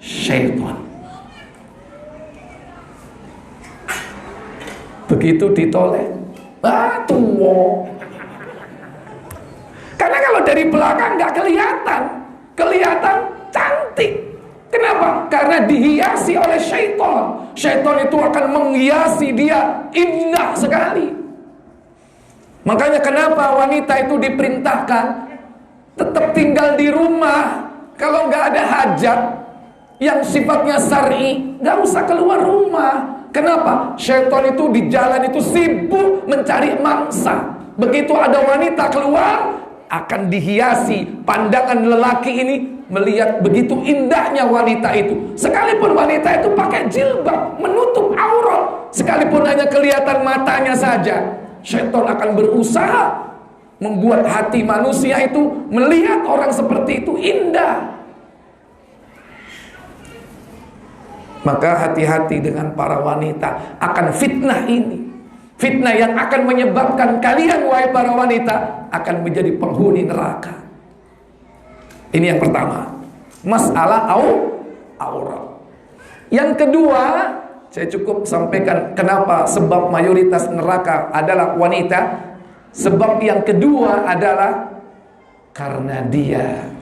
Speaker 1: Syaitan. Begitu ditoleh, tua. Karena kalau dari belakang nggak kelihatan, kelihatan cantik. Kenapa? Karena dihiasi oleh syaitan. Syaitan itu akan menghiasi dia indah sekali. Makanya kenapa wanita itu diperintahkan tetap tinggal di rumah. Kalau nggak ada hajat yang sifatnya syar'i, nggak usah keluar rumah. Kenapa? Syaitan itu di jalan itu sibuk mencari mangsa. Begitu ada wanita keluar, akan dihiasi pandangan lelaki ini melihat begitu indahnya wanita itu. Sekalipun wanita itu pakai jilbab menutup aurat, sekalipun hanya kelihatan matanya saja, syaitan akan berusaha membuat hati manusia itu melihat orang seperti itu indah. Maka hati-hati dengan para wanita akan fitnah ini. Fitnah yang akan menyebabkan kalian, wahai para wanita, akan menjadi penghuni neraka. Ini yang pertama, masalah aurat. Yang kedua, saya cukup sampaikan kenapa sebab mayoritas neraka adalah wanita. Sebab yang kedua adalah karena dia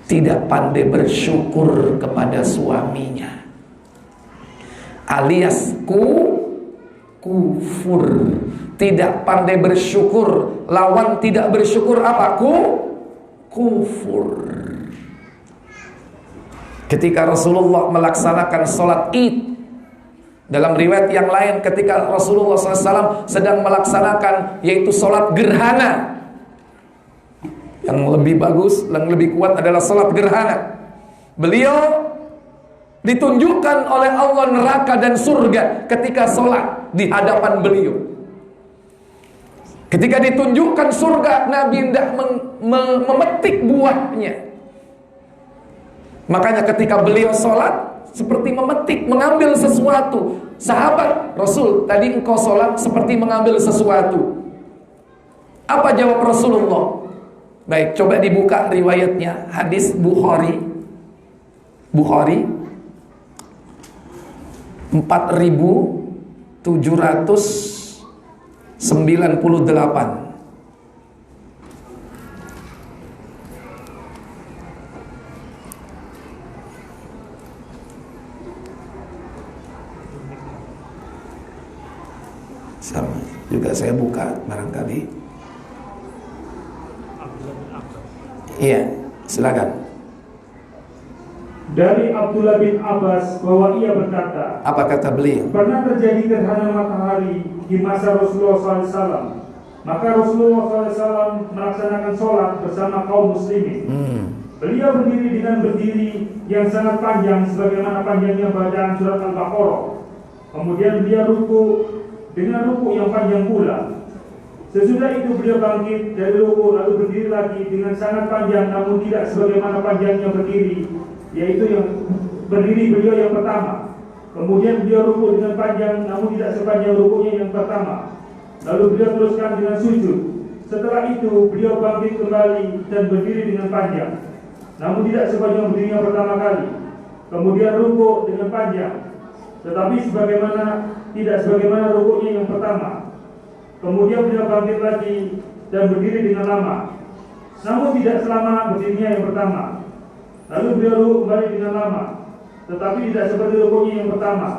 Speaker 1: tidak pandai bersyukur kepada suaminya, alias kufur. Tidak pandai bersyukur. Lawan tidak bersyukur apa? Kufur. Ketika Rasulullah melaksanakan sholat Id, dalam riwayat yang lain ketika Rasulullah SAW sedang melaksanakan yaitu sholat gerhana, yang lebih bagus, yang lebih kuat adalah sholat gerhana. Beliau ditunjukkan oleh Allah neraka dan surga ketika sholat di hadapan beliau. Ketika ditunjukkan surga, Nabi tidak memetik buahnya. Makanya ketika beliau sholat seperti memetik, mengambil sesuatu. Sahabat Rasul, tadi engkau sholat seperti mengambil sesuatu. Apa jawab Rasulullah? Baik, coba dibuka riwayatnya. Hadis Bukhari 4798. Sama juga saya buka barangkali. Iya, silakan.
Speaker 2: Dari Abdullah bin Abbas bahwa ia berkata,
Speaker 1: apa kata beliau?
Speaker 2: Pernah terjadi gerhana matahari di masa Rasulullah SAW. Maka Rasulullah SAW melaksanakan sholat bersama kaum muslimin. Beliau berdiri dengan berdiri yang sangat panjang sebagaimana panjangnya bacaan surat Al-Baqarah. Kemudian beliau ruku dengan ruku yang panjang pula. Sesudah itu beliau bangkit dari ruku lalu berdiri lagi dengan sangat panjang, namun tidak sebagaimana panjangnya berdiri, yaitu yang berdiri beliau yang pertama. Kemudian beliau rukuk dengan panjang, namun tidak sepanjang rukuknya yang pertama. Lalu beliau teruskan dengan sujud. Setelah itu beliau bangkit kembali dan berdiri dengan panjang, namun tidak sepanjang berdirinya pertama kali. Kemudian rukuk dengan panjang, tetapi tidak sebagaimana rukuknya yang pertama. Kemudian beliau bangkit lagi dan berdiri dengan lama, namun tidak selama berdirinya yang pertama. Lalu beliau rukuk kembali dengan lama, tetapi tidak seperti rukuknya yang pertama.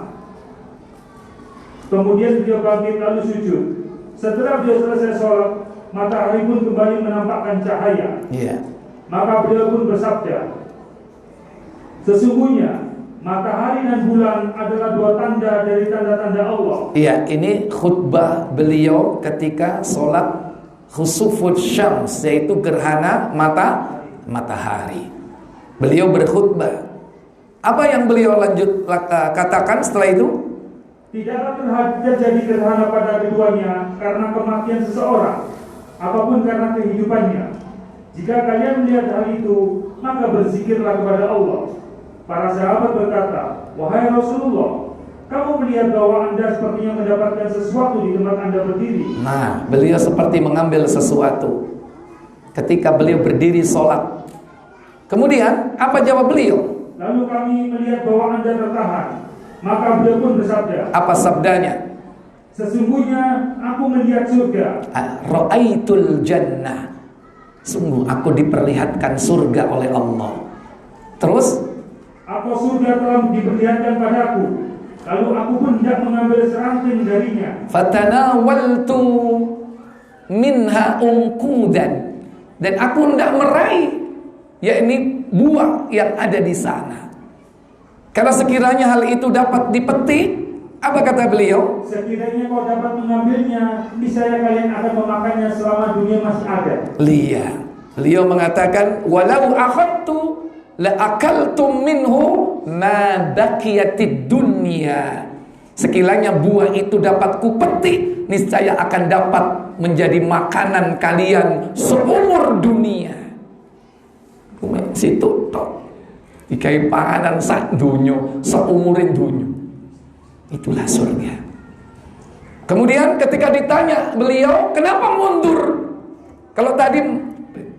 Speaker 2: Kemudian beliau bangkit lalu sujud. Setelah beliau selesai sholat, matahari pun kembali menampakkan cahaya. Maka beliau pun bersabda, sesungguhnya matahari dan bulan adalah dua tanda dari tanda-tanda Allah. Iya, ini khutbah beliau ketika sholat khusufut syams, yaitu gerhana matahari. Beliau berkhutbah. Apa yang beliau katakan setelah itu? Tidaklah terjadi gerhana pada keduanya karena kematian seseorang, ataupun karena kehidupannya. Jika kalian melihat hal itu, maka berzikirlah kepada Allah. Para sahabat berkata, wahai Rasulullah, kamu melihat bahwa Anda sepertinya mendapatkan sesuatu di tempat Anda berdiri. Nah, beliau seperti mengambil sesuatu ketika beliau berdiri sholat. Kemudian, apa jawab beliau? Lalu kami melihat bahwa Anda tertahan. Maka beliau pun bersabda. Apa sabdanya? Sesungguhnya aku melihat surga. Ra'aitul jannah. Sungguh aku diperlihatkan surga oleh Allah. Terus? Apa surga telah diperlihatkan padaku. Lalu aku pun tidak mengambil seranting darinya. Fatanawaltu minha unqudan. Dan aku tidak meraih, yakni buah yang ada di sana. Karena sekiranya hal itu dapat dipetik, apa kata beliau? Sekiranya kau dapat mengambilnya, niscaya kalian akan memakannya selama dunia masih ada. Beliau mengatakan, walau akhadtu la akaltum minhu ma baqiyatid dunya. Sekiranya buah itu dapat kupetik, niscaya akan dapat menjadi makanan kalian seumur dunia. Situ tok. Dikai panganan sak dunyo, seumurin dunyo. Itulah surga. Kemudian ketika ditanya beliau, kenapa mundur? Kalau tadi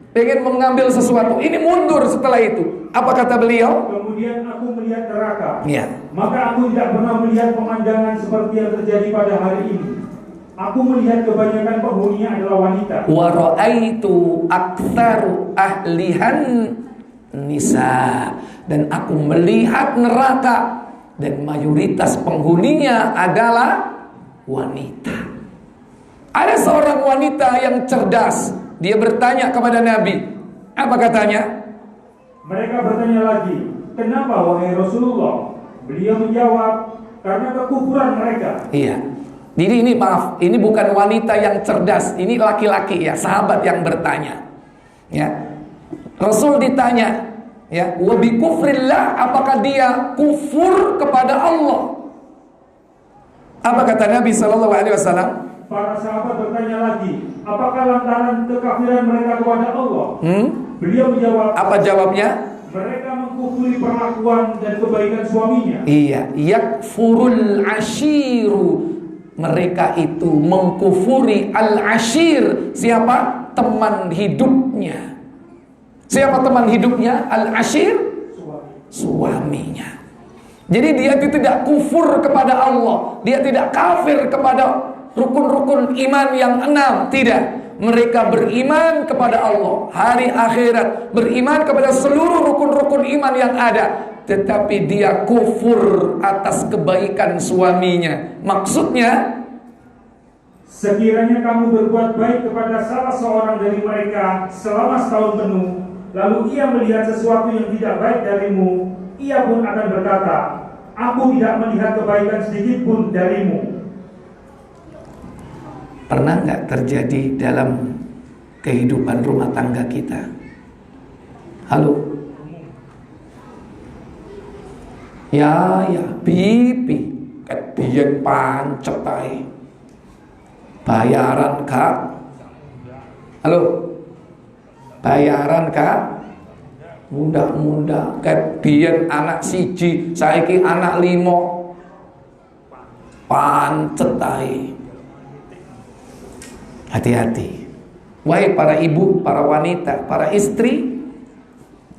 Speaker 2: pengen mengambil sesuatu, ini mundur setelah itu. Apa kata beliau? Kemudian aku melihat neraka. Maka aku tidak pernah melihat pemandangan seperti yang terjadi pada hari ini. Aku melihat kebanyakan penghuninya adalah wanita. Wa ra'aitu aktsaru ahlihan nisa. Dan aku melihat neraka dan mayoritas penghuninya adalah wanita. Ada seorang wanita yang cerdas. Dia bertanya kepada Nabi. Apa katanya? Mereka bertanya lagi, kenapa wahai Rasulullah? Beliau menjawab, karena kekufuran mereka. Iya. Jadi ini maaf, ini bukan wanita yang cerdas, ini laki-laki ya, sahabat yang bertanya. Ya. Rasul ditanya, ya, wa bi kufrillah, apakah dia kufur kepada Allah? Apa kata Nabi sallallahu alaihi wasallam? Para sahabat bertanya lagi, apakah lantaran kekafiran mereka kepada Allah? Beliau menjawab, apa jawabnya? Mereka mengkufuri perlakuan dan kebaikan suaminya. Iya, yakfurul ashiru. Mereka itu mengkufuri al-ashir. Siapa? Teman hidupnya. Siapa teman hidupnya? Al-ashir? Suaminya. Jadi dia tidak kufur kepada Allah. Dia tidak kafir kepada rukun-rukun iman yang 6. Tidak. Mereka beriman kepada Allah, hari akhirat, beriman kepada seluruh rukun-rukun iman yang ada. Tetapi dia kufur atas kebaikan suaminya. Maksudnya, sekiranya kamu berbuat baik kepada salah seorang dari mereka selama setahun penuh, lalu ia melihat sesuatu yang tidak baik darimu, ia pun akan berkata, aku tidak melihat kebaikan sedikit pun darimu. Pernah nggak terjadi dalam kehidupan rumah tangga kita? Halo? Ya, pipi kedian pancet ae. Bayaran kak. Halo? Bayaran kak? Mudah-mudah kedian anak siji, saiki anak 5.
Speaker 1: pancet ae. Hati-hati. Wahai para ibu, para wanita, para istri,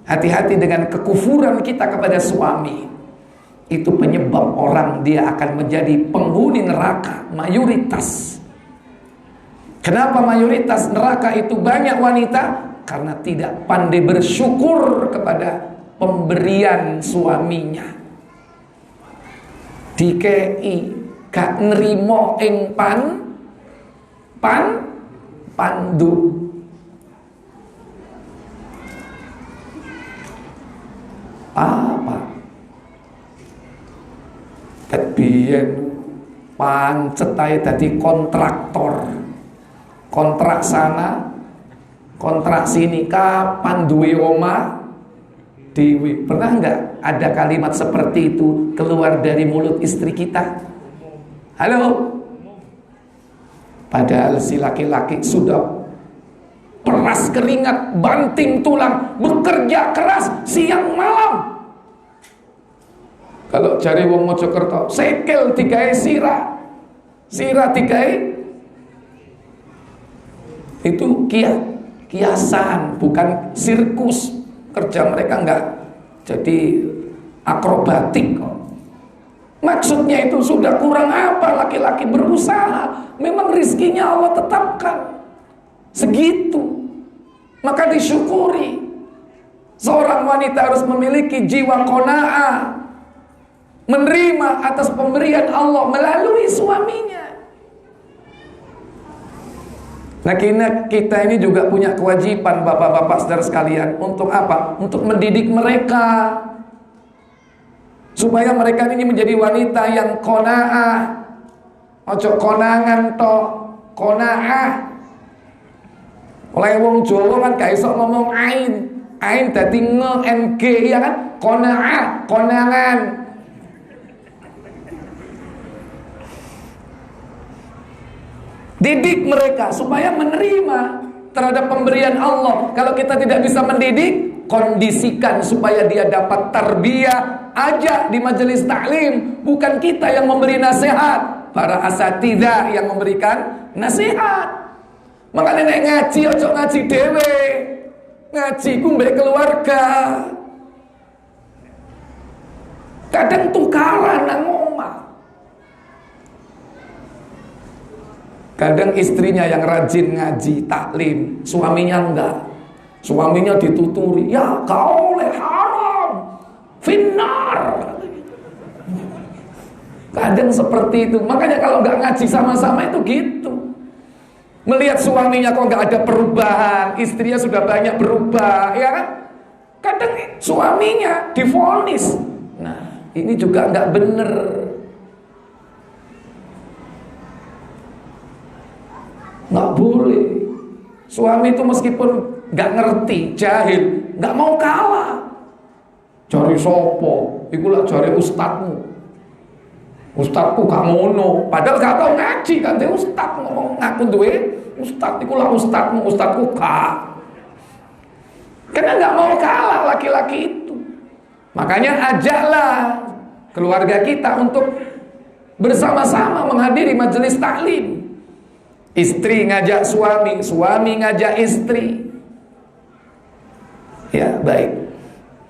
Speaker 1: hati-hati dengan kekufuran kita kepada suami. Itu penyebab orang dia akan menjadi penghuni neraka, mayoritas. Kenapa mayoritas neraka itu banyak wanita? Karena tidak pandai bersyukur kepada pemberian suaminya. Dikei gak nrimo ing pandu. Apa? Kebiyen pancet ae dadi kontraktor. Kontrak sana, kontrak sini, kapan duwe omah dewe. Pernah enggak ada kalimat seperti itu keluar dari mulut istri kita? Halo? Padahal si laki-laki sudah peras keringat, banting tulang, bekerja keras siang malam. Kalau cari wong Mojokerto, sekel digawe sirah, sirah digawe. Itu kiasan, bukan sirkus. Kerja mereka enggak jadi akrobatik kok. Maksudnya itu sudah kurang apa laki-laki berusaha. Memang rizkinya Allah tetapkan segitu, maka disyukuri. Seorang wanita harus memiliki jiwa qanaah, menerima atas pemberian Allah melalui suaminya. Nah, kita ini juga punya kewajiban, bapak-bapak saudara sekalian. Untuk apa? Untuk mendidik mereka, supaya mereka ini menjadi wanita yang qanaah. Ojo konangan to, qanaah. Oleh wong Jawa kan gak iso ngomong ain. Ain dadi nge ya kan? Qanaah, konangan. Didik mereka supaya menerima terhadap pemberian Allah. Kalau kita tidak bisa mendidik, kondisikan supaya dia dapat tarbiyah. Ajak di majelis taklim. Bukan kita yang memberi nasihat, para asatidzah yang memberikan nasihat. Makanya nek ngaji ojo ngaji dewe. Ngaji ku mbek keluarga. Kadang tukaran nang omah. Kadang istrinya yang rajin ngaji taklim, suaminya enggak. Suaminya dituturi, ya kau oleh haram, finnar. Kadang seperti itu. Makanya kalau enggak ngaji sama-sama itu gitu. Melihat suaminya kok enggak ada perubahan, istrinya sudah banyak berubah, ya kan? Kadang suaminya divonis. Nah, ini juga enggak bener. Nggak boleh. Suami itu meskipun nggak ngerti, jahil, nggak mau kalah. Cari sopo, ikulah cari ustadmu. Ustadku gak ngono, padahal gak tahu ngaji kan dia ustad ngomong ngaku duwe ustad, ikulah ustadmu, ustadku gak. Karena nggak mau kalah laki-laki itu. Makanya ajaklah keluarga kita untuk bersama-sama menghadiri majelis taklim. Istri ngajak suami, suami ngajak istri. Ya, baik.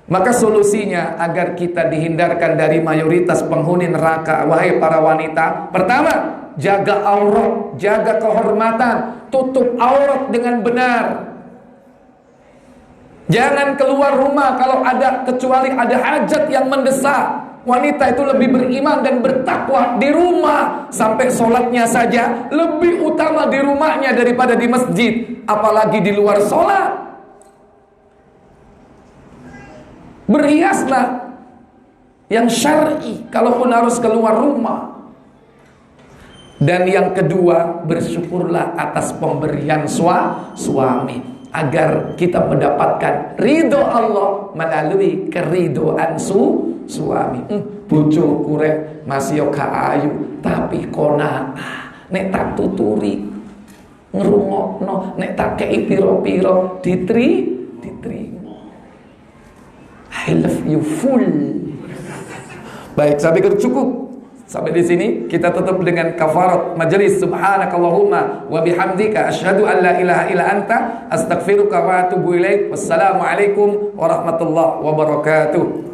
Speaker 1: Maka solusinya agar kita dihindarkan dari mayoritas penghuni neraka, wahai para wanita, pertama, jaga aurat, jaga kehormatan, tutup aurat dengan benar. Jangan keluar rumah kalau ada, kecuali ada hajat yang mendesak. Wanita itu lebih beriman dan bertakwa di rumah. Sampai sholatnya saja lebih utama di rumahnya daripada di masjid, apalagi di luar sholat. Berhiaslah yang syar'i kalaupun harus keluar rumah. Dan yang kedua, bersyukurlah atas pemberian suami, agar kita mendapatkan ridho Allah melalui keridoan suami. Bojo kurek masih yo ayu tapi qanaah, nek tak tuturi ngrungokno, nek tak kei piro-piro diterima. I love you full. Baik, saya pikir cukup Sampai di sini kita tutup dengan kafarat majelis. Subhanakallahumma wa bihamdika asyhadu an la ilaha illa anta astaghfiruka wa atubu ilaik. Wassalamualaikum warahmatullahi wabarakatuh.